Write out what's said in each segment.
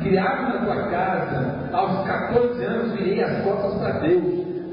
criado na tua casa, aos 14 anos virei as costas para Deus,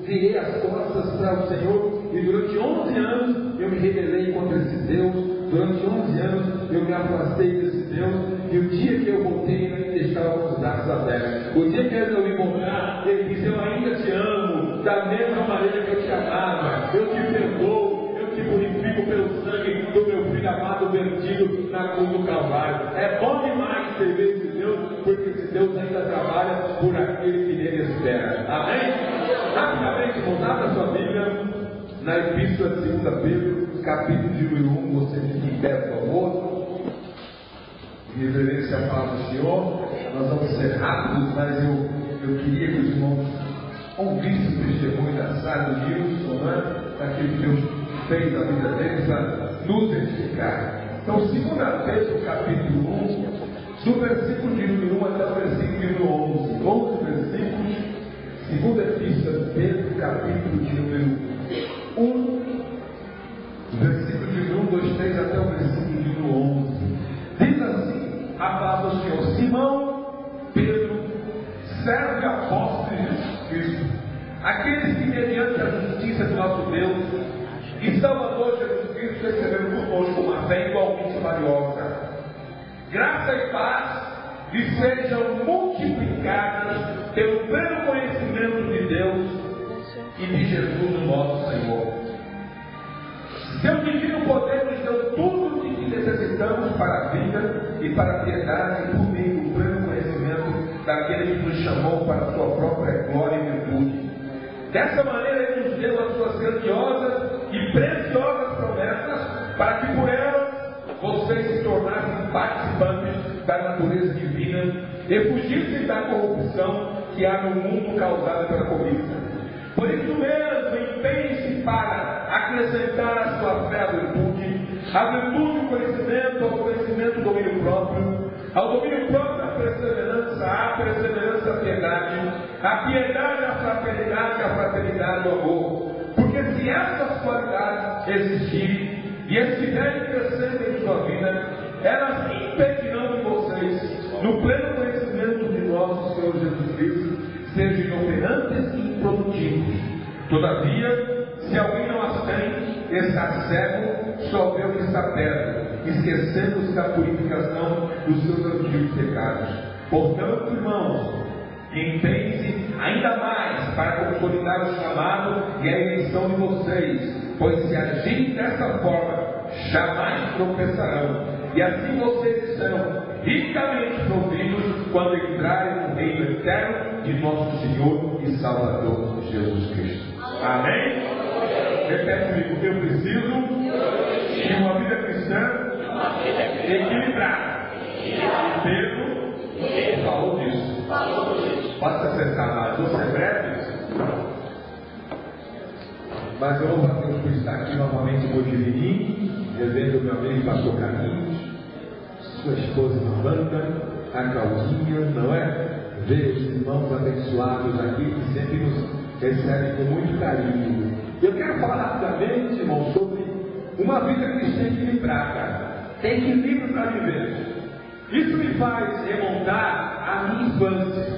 virei as costas para o Senhor, e durante 11 anos eu me rebelei contra esse Deus, durante 11 anos eu me afastei desse Deus, e o dia que eu voltei, ele me deixava com os braços abertos. O dia que eu resolvi voltar, ele disse: eu ainda te amo, da mesma maneira que eu te amava, eu te perdoo, eu te purifico pelo sangue do meu filho amado vertido na cruz do Calvário. É bom demais servir esse Deus, porque esse Deus ainda trabalha por aquele que nele espera. Amém? Rapidamente, voltar para a sua Bíblia, na Epístola de 2 Pedro, capítulo de número 1, você fique em pé, por favor. Em reverência à palavra do Senhor, nós vamos ser rápidos, mas eu queria que os irmãos ouvissem o testemunho da Sara do Nilson, daquilo que Deus fez na vida deles para nos edificar. Então, 2 Pedro, capítulo 1, do versículo de número 1 até o versículo de número 11. 11 versículos, segunda Epístola de Pedro, capítulo de número 1, versículo de número 1, 2, 3 até o versículo de número 11. Diz assim a palavra do Senhor: Simão, Pedro, servo e apóstolo de Jesus Cristo, aqueles que mediante a justiça do nosso Deus e Salvador Jesus Cristo receberam conosco uma fé igualmente valiosa, graça e paz lhes sejam multiplicadas pelo pleno conhecimento de Deus e de Jesus o nosso Senhor. Seu divino poder nos deu tudo o que necessitamos para a vida e para a piedade, e por meio do pleno conhecimento daquele que nos chamou para a sua própria glória e virtude. Dessa maneira ele nos deu as suas grandiosas e preciosas promessas, para que por elas vocês se tornassem participantes da natureza divina e fugissem da corrupção que há no mundo causada pela cobiça. Por isso mesmo, empenhe-se para acrescentar à sua fé a virtude o conhecimento, ao conhecimento o domínio próprio, ao domínio próprio a perseverança, a piedade, a piedade, a fraternidade, o amor. Porque se essas qualidades existirem e estiverem crescendo em sua vida, elas impedirão que vocês, no pleno conhecimento de nosso Senhor Jesus Cristo, sejam inoperantes e improdutivos. Todavia, se alguém não as tem, está cego, só vê o que está perto, esquecendo-se da purificação dos seus antigos pecados. Portanto, irmãos, empenhem-se ainda mais para consolidar o chamado e a eleição de vocês, pois se agirem dessa forma, jamais tropeçarão, e assim vocês serão ricamente providos quando entrarem no reino eterno de nosso Senhor e Salvador Jesus Cristo. Amém? Repete comigo: eu preciso de uma vida cristã equilibrada. E Pedro falou disso. Pode se acessar mais. Vou ser breve, mas eu vou bater por estar aqui novamente em Mojimirim, devendo meu amigo pastor Carlinhos, sua esposa Amanda, a Claudinha, não é? Ver os irmãos abençoados aqui que sempre nos recebem com muito carinho. Eu quero falar rapidamente, irmão, sobre uma vida cristã equilibrada. Tem equilíbrio para viver. Isso me faz remontar à minha infância.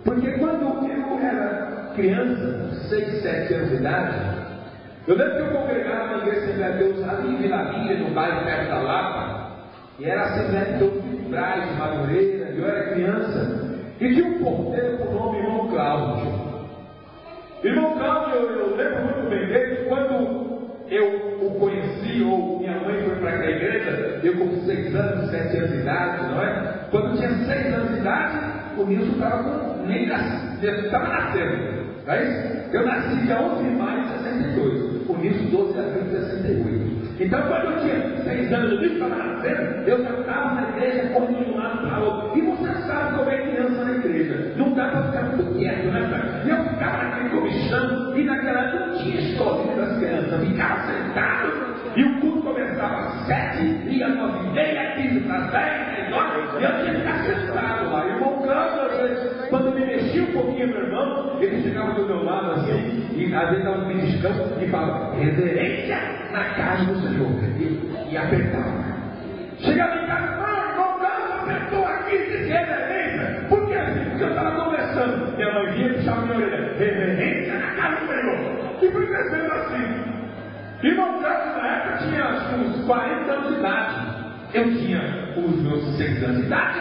Porque quando eu era criança, 6, 7 anos de idade, eu lembro que eu congregava na igreja Assembleia de Deus ali em Vila Lídia, no bairro perto da Lapa, e era a Assembleia de Deus de Braz, de Madureira, eu era criança, e tinha um porteiro por nome Irmão Cláudio. Irmão Cláudio, eu lembro muito bem dele, quando eu o conheci, ou minha mãe foi para aquela igreja, eu com 6 anos, 7 anos de idade, não é? Quando eu tinha 6 anos de idade, o Nilson estava nem nascendo, estava nascendo, não é isso? Eu nasci dia 11 de maio de 62, o Nilson 12 de abril de 68. Então, quando eu tinha 6 anos, o Nilson estava nascendo, eu já estava na igreja, correndo de um lado para o outro. E você sabe como é criança na igreja, não dá para ficar muito quieto, né, pai? E eu ficava naquele comichão, e naquela época não tinha escolinha das crianças, ficava sentado, e o culto começava às 7, ia às 9h30, 15 para 10, 9, e eu tinha que ficar sentado lá. E o irmão Cláudio, às vezes, quando me mexia um pouquinho, meu irmão, ele chegava do meu lado assim, e às vezes estava me beliscando e falava: reverência na casa do Senhor, e apertava. Chegava em casa: irmão Cláudio apertou aqui, disse reverência. fui crescendo assim. Irmão Carlos, na época, tinha uns 40 anos de idade. Eu tinha os meus 6 anos de idade.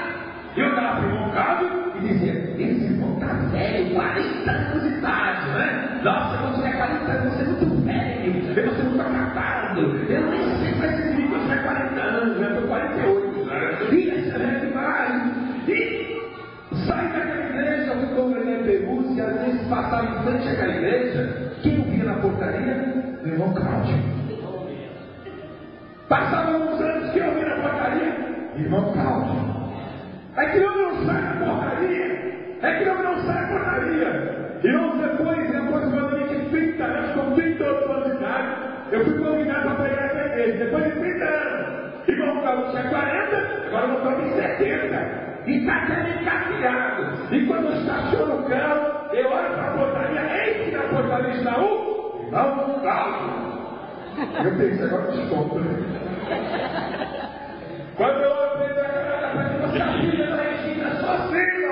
Eu olhava para o irmão Carlos e dizia: esse irmão está velho, 40 anos de idade, né? Nossa, quando tiver 40 anos, você é muito velho, eu vou ser muito acabado. Eu nem sei para esse vídeo, eu tiver 40 anos, eu estou 48, né? E esse é demais. E saí daquela igreja, eu fui congregar em Perus, e às vezes passava em frente àquela igreja. Quem eu via na portaria? Meu irmão Cláudio. Passava uns anos que eu via na portaria, irmão Cláudio. É que eu não saio da portaria. É que eu não saio da portaria. Irmãos, depois aproximadamente 30 anos, com 30 anos de idade, eu fui convidado a pregar essa igreja. Depois de 30 anos, irmão Cláudio tinha 40, agora eu estou em 70. E está até encadeado. E quando eu estaciono o carro, eu olho para a portaria, eis que na portaria está o irmão Cláudio. Eu pensei, agora eu desconto, né? Quando eu olho para ele, você é filha da Regina, sua filha,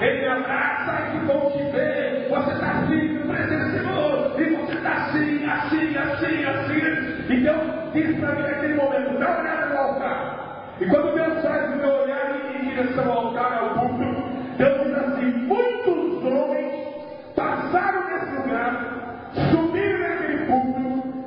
ele me abraça, que bom te ver, você está vivo, presente Senhor, e você está assim, assim, assim, assim. Então, diz para mim naquele momento, dá uma olhada no altar. E quando Deus faz o meu olhar em direção ao altar, ao culto, Deus diz assim: muitos homens passaram nesse lugar, subiram naquele culto,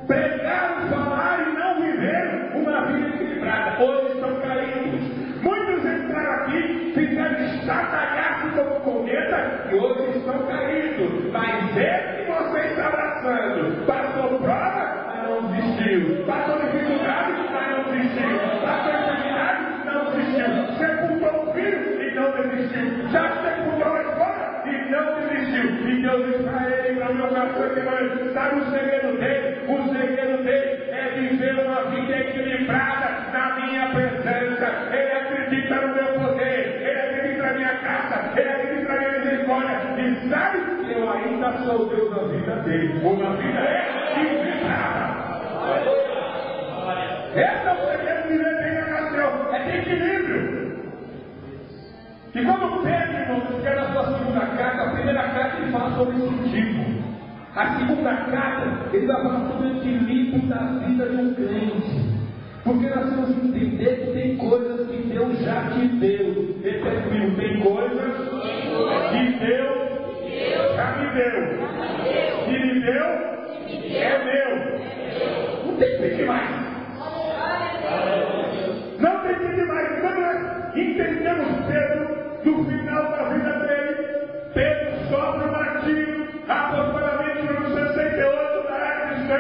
pregaram, falaram e não viveram uma vida equilibrada. Hoje estão caídos. Muitos entraram aqui, fizeram estardalhaço como cometa e hoje estão caídos. Mas esse que você está abraçando passou prova, mas não desistiu. Passou dificuldade, mas não desistiu. Passou enfermidade, não desistiu. Sepultou o filho e não desistiu. Já sepultou a esposa e não desistiu. E Deus diz para ele, para o meu coração, sabe o segredo dele? O segredo dele é viver uma vida equilibrada na minha presença. Ele acredita no meu poder, ele acredita na minha graça, ele acredita na minha misericórdia. E sabe que eu ainda sou Deus na vida dele. Uma vida equilibrada. Esse é o segredo de viver bem na nação. É de equilíbrio. E quando Pedro, irmãos, escreve a sua segunda carta, a primeira carta ele fala sobre esse tipo. A segunda carta, ele vai falar sobre o equilíbrio da vida de um crente. Porque nós temos que entender que tem coisas que Deus já te deu. Repete comigo, tem coisas que Deus já me deu. Se me deu, é meu. Não tem que pedir mais. Não tem que pedir mais. Quando nós entendemos Pedro, no final da vida dele, Pedro sofre um martírio, aproximadamente no ano 68 da era cristã.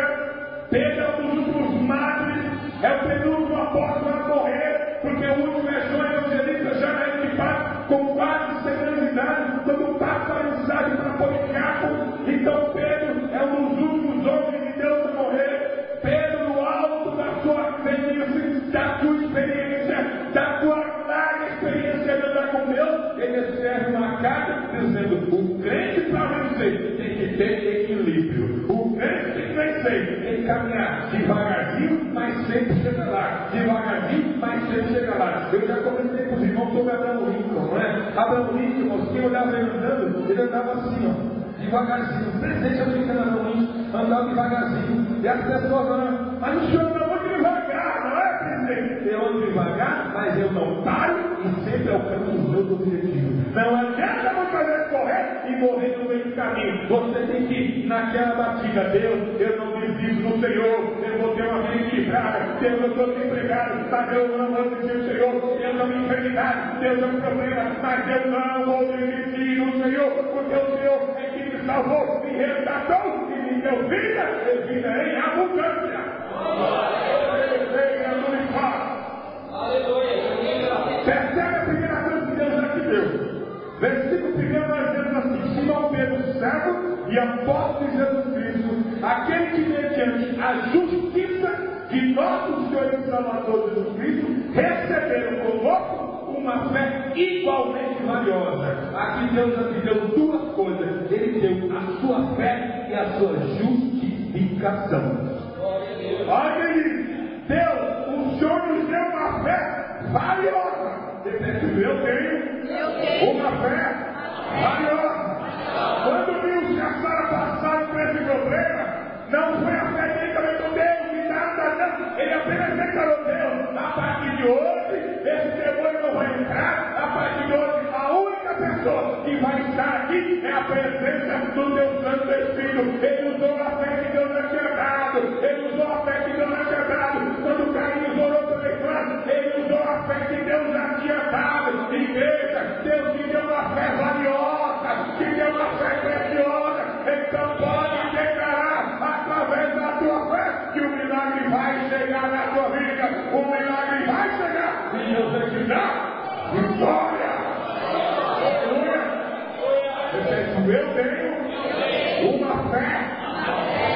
Pedro é um dos últimos mártires, é o penúltimo apóstolo a morrer, porque o último é João Evangelista, já na equipa, com quase 100 anos de idade, quando o Papa foi mensagem para Policarpo. Então Pedro é um dos últimos homens de Deus a morrer. Pedro, no alto da sua velhice, da sua experiência, da sua larga experiência de andar com Deus, ele escreve uma carta dizendo: o crente para vencer tem que ter equilíbrio. O crente tem que vencer, tem que caminhar devagarzinho, mas sempre chega lá. Devagarzinho, mas sempre chega lá. Eu já comentei com os irmãos sobre Abraão Lincoln, não é? Abraão Lincoln, irmãos, quem olhava ele andando, ele andava assim, ó, devagarzinho. O presidente americano Abraão Lincoln andava devagarzinho. E as pessoas falam: mas o senhor anda muito devagar, não é, presidente? Eu ando devagar, mas eu não paro e sempre alcanço os meus objetivos. Não adianta muitas vezes correr e morrer no meio do caminho. Você tem que ir naquela batida. Deus, eu não desisto do Senhor. Eu vou ter uma vida equilibrada. Deus, eu estou desempregado, mas eu não vou desistir do Senhor. Deus é uma enfermidade, Deus é um problema, mas eu não vou desistir do Senhor, porque o Senhor é que me salvou, me resgatou e me deu vida, e vida em abundância. Percebe a primeira coisa que Deus já te deu. Versículo 1 nós vemos assim: Simão Pedro, servo e apóstolo de Jesus Cristo, aquele que mediante a justiça de nosso Senhor e Salvador Jesus Cristo receberam conosco uma fé igualmente valiosa. Aqui Deus já te deu duas coisas: ele deu a sua fé e a sua justificação. Olha aí, Deus, o Senhor nos deu uma fé valiosa. Eu tenho uma fé valiosa. Quando vimos que a Sara passava por esse problema, marido, ele usou a fé que Deus já tinha dado, ele usou a fé que Deus já tinha dado. Quando Caim orou pela irmã, ele usou a fé que Deus já tinha dado. Igreja, Deus te deu uma fé valiosa, te deu uma fé preciosa, então pode declarar através da tua fé que o milagre vai chegar na tua vida, o milagre vai chegar e Deus vai te dar vitória. Aleluia! Eu tenho uma fé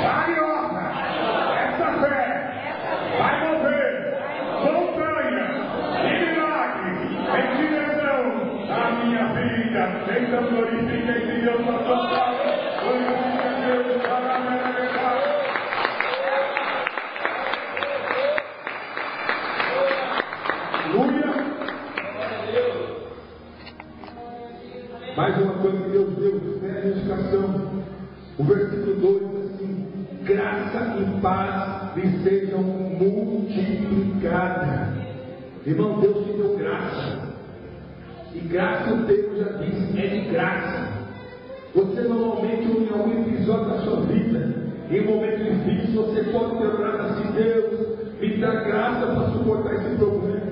valiosa. Essa fé vai mover montanha e milagre em direção à minha vida. Então glorifica esse Deus na tua palavra. Glorifica Deus para a minha verdade. Aleluia. Mais uma coisa que Deus deu, fé e educação. O versículo 2 diz assim: graça e paz lhe sejam multiplicadas. Irmão, Deus te deu graça. E graça, o termo já diz, é de graça. Você normalmente, em algum episódio da sua vida, em um momento difícil, você pode ter orado assim: Deus, me dá graça para suportar esse problema.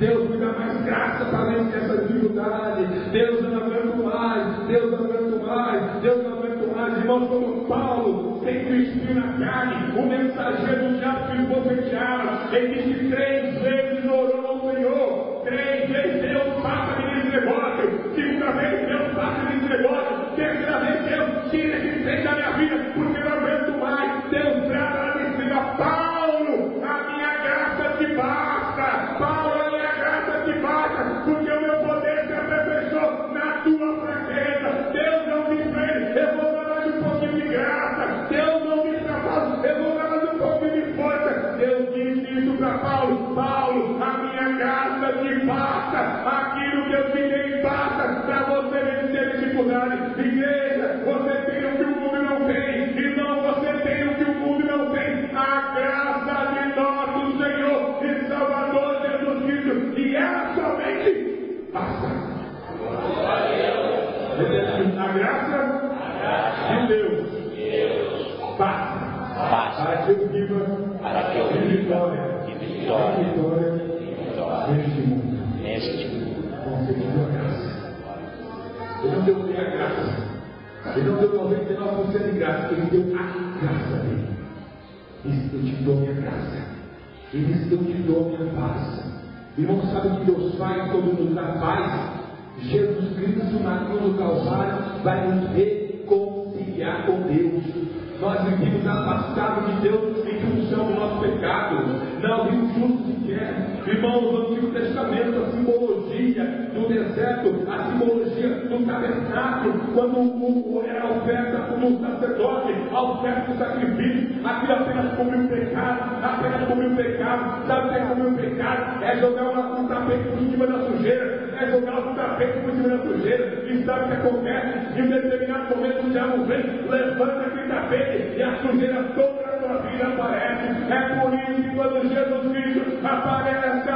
Deus, me dá mais graça para vencer essa dificuldade. Deus, eu não aguento mais. Deus, eu não aguento mais. Deus, eu não aguento mais. Irmãos, como Paulo, sem Cristo na carne, o mensageiro do diabo que profetizaram, ele disse 3 vezes orou ao Senhor. 3 vezes Deus, faça-me esse negócio. 5ª vez Deus, faça-me esse negócio. 3ª vez Deus, tira esse trem da minha vida, porque eu não aguento mais. Deus trata na minha vida. Paulo, a minha graça te basta. Paulo, a minha graça te basta, porque o meu poder se aperfeiçoou na tua fraqueza. Deus não me fez, eu vou dar mais um pouquinho de graça. Deus não me trabalha, eu vou dar mais um pouquinho de força. Deus disse isso para Paulo: Paulo, a minha graça te basta, aquilo que eu te dei basta para você vencer dificuldade. Igreja, você tem o que o mundo não tem. Irmão, você tem o que o mundo não tem. A graça de nosso Senhor e Salvador Jesus Cristo, e ela somente basta. A graça de Deus basta para que eu viva em vitória neste mundo. Você me deu a graça. Ele não deu a graça. Ele não deu 99% de graça. Ele deu a graça dele. Isso eu te dou minha graça. Isso eu te dou minha paz. Irmão, sabe o que Deus faz quando nos dá paz? Jesus Cristo na cruz do Calvário vai nos reconciliar com Deus. Nós vivíamos afastados de Deus em função do nosso pecado. Não vimos justo sequer. Irmãos, no Antigo Testamento, a simbologia do deserto, a simbologia do tabernáculo, quando era a oferta do sacerdote, a oferta do sacrifício, aquilo apenas cobriu o pecado, apenas cobriu o pecado. Sabe o que é cobrir o pecado? É jogar um tapete por cima da sujeira, é jogar um tapete por cima da sujeira. E sabe o que acontece? Em um determinado momento o diabo vem, levanta aquele tapete e a sujeira toda na tua vida aparece. É por isso que quando Jesus Cristo aparece